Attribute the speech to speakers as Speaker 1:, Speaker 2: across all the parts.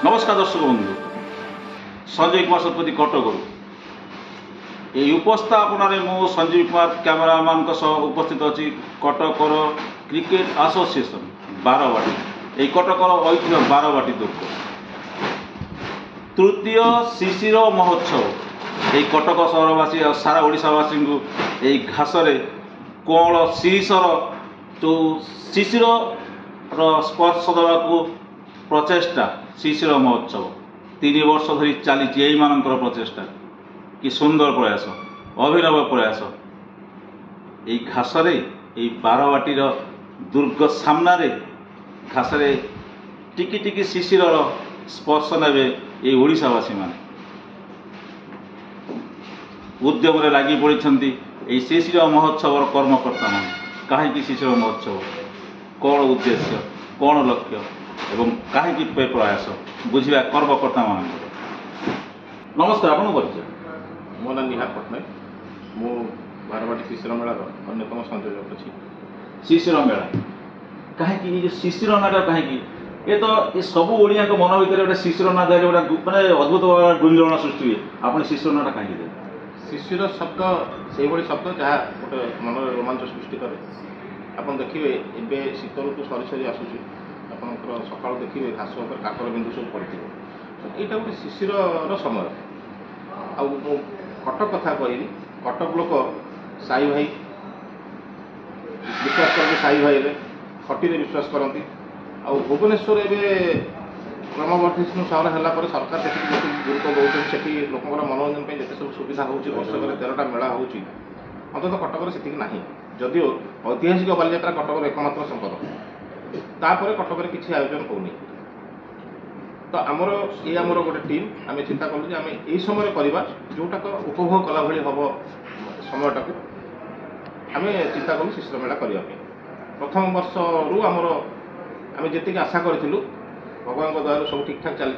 Speaker 1: नमस्कार दर्शक बंधु संजय कुमार शतपथी कटकरू ये उपस्थापन मु संजीव कुमार कैमेरामैन उपस्थित अच्छी कटकर क्रिकेट एसोसिएशन बारवाटी ये कटकर ऐतिह्य बारवाटी दुर्ग तृतीय शिशिर महोत्सव ये कटक सहरवासी और सारा ओडावासी को यही घासरे कोल शिरीषर जो शिशिर स्पर्श देवा प्रचेषा शिशिर महोत्सव 3 वर्ष धरी चली यही मानकर प्रचेषा कि सुंदर प्रयास अभिनव प्रयास यही घासरे यही बारवाटीर दुर्ग सामने घासरे टिकी टिकी शिशिर स्पर्श ने ये ओडावासी मान उद्यम लगी पड़ी शिशिर महोत्सव कर्मकर्ता मान कहीं शिशिर महोत्सव कौन उद्देश्य कौन लक्ष्य एवं कहीं प्रयास बुझा कर्मकर्ता मान। नमस्कार आपन परिचय।
Speaker 2: मो ना निहार पट्टनायक मु बारवाटी शिशिर मेलार अन्यतम संयोजक अच्छी।
Speaker 1: शिशिर मेला कहीं शिशिर नाटा कहीं ये तो ये सब ओडिया मन भर गोटे शिशिर ना दे गोटे मानने अद्भुत गुंजन सृष्टि हुए आप शिशिर नाटा कहीं दे
Speaker 2: शिशिर शब्द से भाई शब्द जहाँ गोटे मन रोमांच सृष्टि करे आप देखिए एवं शीत ऋतु सरी सरी आसूँ आपंकर सका देखिए घास उपर काकर बिंदु सब पड़े यहाँ गोटे शिशिर समय आ कटक कथा कहली कटक लोक साई भाई विश्वास करते साई भाई खटी विश्वास करती आ भुवनेश्वर एवं क्रमवर्धिष्णु सहर है सरकार जी गुरुत्व दौरान से लोकर मनोरंजन जिते सब सुविधा हो वर्षक 13टा मेला हो अंततः कटक से ना जदिओ ऐतिहासिक बालीजात्रा कटक एकमात्र संपद तापर कटक किसी आयोजन होनी तो आमर ये आमर गोटे टीम आम चिंता कलु आम यही समय करवा जोटाक उपभोग कला भाई हम समयटा को आम चिंता कलु शिशिर मेला करने प्रथम वर्ष रु आमर आम जी आशा करूँ भगवान दयालु सब ठीक ठाक चली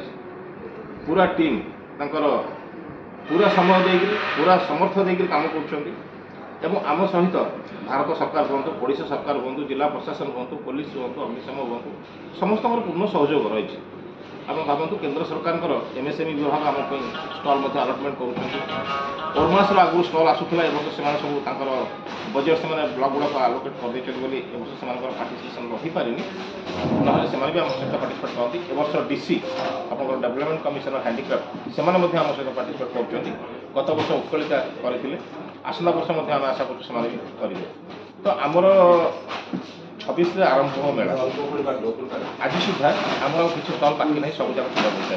Speaker 2: पूरा टीम तांकर पूरा समय देकर पूरा समर्थ देकर काम कर आम सहित भारत सरकार हूँ ओडिशा सरकार हूँ जिला प्रशासन हूँ पुलिस हूँ अग्निशम हूँ समस्त पूर्ण सहयोग रही आप भावतु केंद्र सरकार एमएसएमई विभाग आम स्टल अलटमेंट कर आगु स्टल आसूला से सब बजेट से ब्लक गुड़ाक आलोकेट करदे पार्टिसिपेसन रही पारे ना से भी आम सहित पार्टिसिपेट करती ए डीसी आप डेवलपमेंट कमिशनर हैंडीक्राफ्ट से आम सहित पार्टिसिपेट कर गत वर्ष उत्कलिता करते आसंता वर्ष आम आशा करेंगे तो आमर 26 आरंभ हो मेला आज सुधा आमर किसी स्टल बाकी ना सब जगह पूरा होता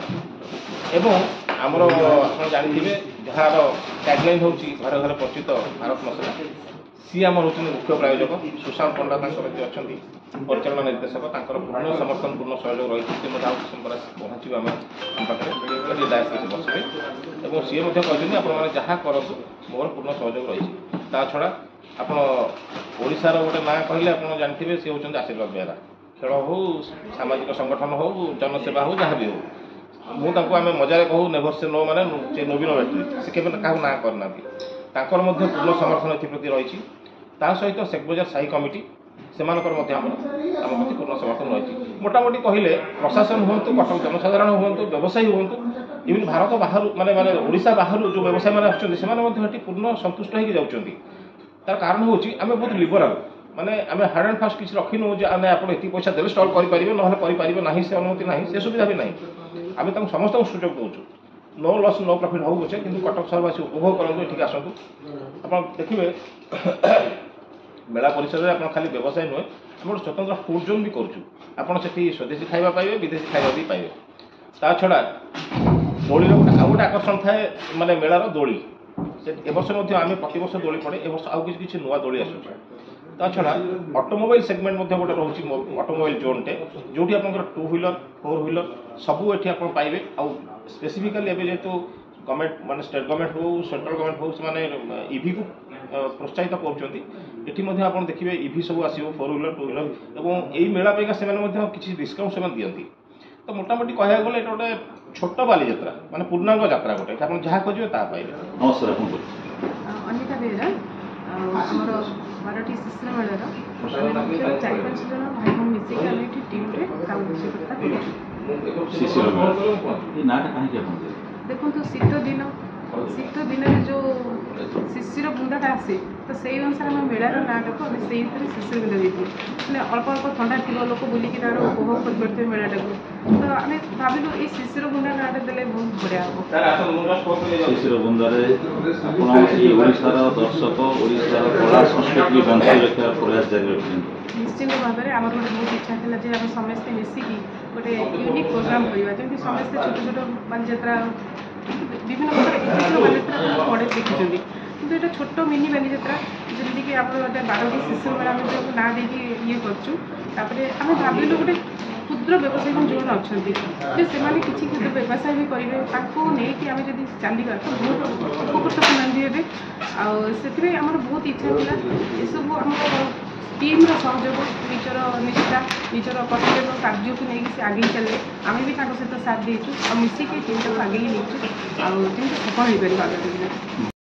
Speaker 2: है आमर आप जानते जार टैगलाइन हूँ घरे घरे परिचित भारत मसला सी आम हूँ मुख्य प्रायोजक सुशांत पंडा अच्छा परिचालन निर्देशक पूर्ण समर्थन पूर्ण सहयोग रही पहुँचू आम पाखे दायित्व से बसवे और सी कहते आप जहाँ करूँ मोर पूर्ण सहयोग रही ता छड़ा आप ओडार गोटे ना कहले आप जानते सी हूँ आशीर्वाद बेहरा खेल हो सामाजिक संगठन हो जनसेवा हो जहाँ भी हो मुझे आम मजारे कहूँ नेभर से नो माने नवीन बैटरी से केवल क्या ना करना पूर्ण समर्थन एप्रति रही सहित शेख बजार साई कमिटी से आम प्रति पूर्ण समर्थन रही मोटामोटी कहले प्रशासन हूँ कटक जनसाधारण हूँ व्यवसायी हूँ इवन भारत बाहर माने ओडिशा बाहर जो व्यवसायी मैंने पूर्ण संतुष्ट हो जाती तार कारण हूँ आम बहुत लिबराल माने आम हार्ड एंड फास्ट किसी रखिनु आम आप पैसा देवे स्टल करेंगे ना से अनुमति ना से सुविधा भी ना आम समस्त सुजोग दूचु नो लस नो प्रॉफिट हो पचे कि कटक सहरवासी उपभोग करूँ ये आसतु आप देखिए मेला परिसर में आप खाली व्यवसाय नुहे आम गोटे स्वतंत्र फूड जोन भी करूँ से स्वदेशी खाଇବା पाइबे विदेशी खाଇବା भी पाइबे ता छड़ा दोली गोटे आकर्षण थाए माने मेलार दोली से वर्ष आम प्रत वर्ष दोली पड़े ए वर्ष आउ किसी नुआ दोली आसूँ ता छड़ा ऑटोमोबाइल सेगमेंट गोटे रोचे ऑटोमोबाइल जोनटे जो आप 2 व्हीलर 4 व्हीलर सबू ये आप पाइबे आउ स्पेसिफिकाली एवं जेहेतु गवर्नमेंट माने स्टेट गवर्नमेंट हो सेंट्रल गवर्नमेंट हो से ईवी को प्रोत्साहित कर देखिए ईवी सब आसो 4 व्हीलर 2 व्हीलर और यही मेला पाइका किसी डिस्काउंट से दिखती तो मोटामोटी कह गले ये गोटे छोट बालीजात्रा माने पूर्णांग यात्रा गोटे आप जहाँ खोजे ता पाइबे।
Speaker 1: नमस्कार
Speaker 3: अनिता बेहरा आमर बारटी शिशिर मेलार 4-5 जन भाई भौणी मिसिक टीम काम कर
Speaker 1: ଶିଶିର ମେଳା ଏ ନାଁଟା କାହିଁକି ଆପଣ ଦେଲେ?
Speaker 3: ଦେଖନ୍ତୁ ଶୀତ ଦିନରେ ଯେଉଁ ଶିଶିର ବୁନ୍ଦାଟା ଆସେ ତ ସେଇ ଅନୁସାରେ ଆମ ମେଳାର ନାଁଟାକୁ ଆମେ ସେଇଥିରେ ଶିଶିର ବୁନ୍ଦା ଦେଇଥିଲୁ। ମାନେ ଅଳ୍ପ ଅଳ୍ପ ଥଣ୍ଡା ଥିବ ଲୋକ ବୁଲିକି ତାର ଉପଭୋଗ କରିପାରୁଥିବେ ମେଳାଟାକୁ, ତ ଆମେ ଭାବିଲୁ ଏଇ ଶିଶିର ବୁନ୍ଦା ନାଁଟା ଦେଲେ ବହୁତ ବଢ଼ିଆ ହେବ।
Speaker 1: ଶିଶିର ବୁନ୍ଦାରେ ଆପଣ ଏଇ ଓଡ଼ିଶାର ଦର୍ଶକ ଓଡ଼ିଶାର କଳା ସଂସ୍କୃତିକୁ ବଞ୍ଚାଇ ରଖିବାର ପ୍ରୟାସ ଜାରି ରଖିଛନ୍ତି।
Speaker 3: ନିଶ୍ଚିନ୍ତ ଭାବରେ ଆମର ଗୋଟେ ବହୁତ ଇଚ୍ଛା ଥିଲା ଯେ ଆମେ ସମସ୍ତେ ମିଶିକି ଗୋଟେ ୟୁନିକ୍ ପ୍ରୋଗ୍ରାମ୍ କରିବା, ଯେମିତି ସମସ୍ତେ ଛୋଟ ଛୋଟ ବାଲିଯାତ୍ରା ବିଭିନ୍ନ ପ୍ରକାର ଏଥିର ବାଲିଯାତ୍ରା ପଡ଼େ ଦେଖିଛନ୍ତି, କିନ୍ତୁ ଏଇଟା ଛୋଟ ମିନି ବାଲିଯାତ୍ରା ଯେମିତିକି ଆମର ଗୋଟେ 12ଟି ଶିଶିର ମେଳା ଆମେ ଯେଉଁ ନାଁ ଦେଇକି ଇଏ କରୁଛୁ। ତାପରେ ଆମେ ଭାବିଲୁ ଗୋଟେ କ୍ଷୁଦ୍ର ବ୍ୟବସାୟୀ ଯେଉଁମାନେ ଅଛନ୍ତି ଯେ ସେମାନେ କିଛି କ୍ଷୁଦ୍ର ବ୍ୟବସାୟ ବି କରିବେ, ତାଙ୍କୁ ନେଇକି ଆମେ ଯଦି ଚାଲିବା ତ ବହୁତ ଉପକୃତ ସେମାନେ ହେବେ। ଆଉ ସେଥିପାଇଁ ଆମର ବହୁତ ଇଚ୍ଛା ଥିଲା ଏସବୁ ଆମର ଟିମ୍ର ସହଯୋଗ, ନିଜର ନିଷ୍ଠା, ନିଜର କର୍ତ୍ତବ୍ୟ କାର୍ଯ୍ୟକୁ ନେଇକି ସେ ଆଗେଇ ଚାଲିଲେ, ଆମେ ବି ତାଙ୍କ ସହିତ ସାଥ ଦେଇଛୁ ଆଉ ମିଶିକି ଟିମ୍ଟାକୁ ଆଗେଇ ନେଇଛୁ ଆଉ ଯେମିତି ସଫଳ ହୋଇପାରିବ ଆଗାମୀ ଦିନରେ।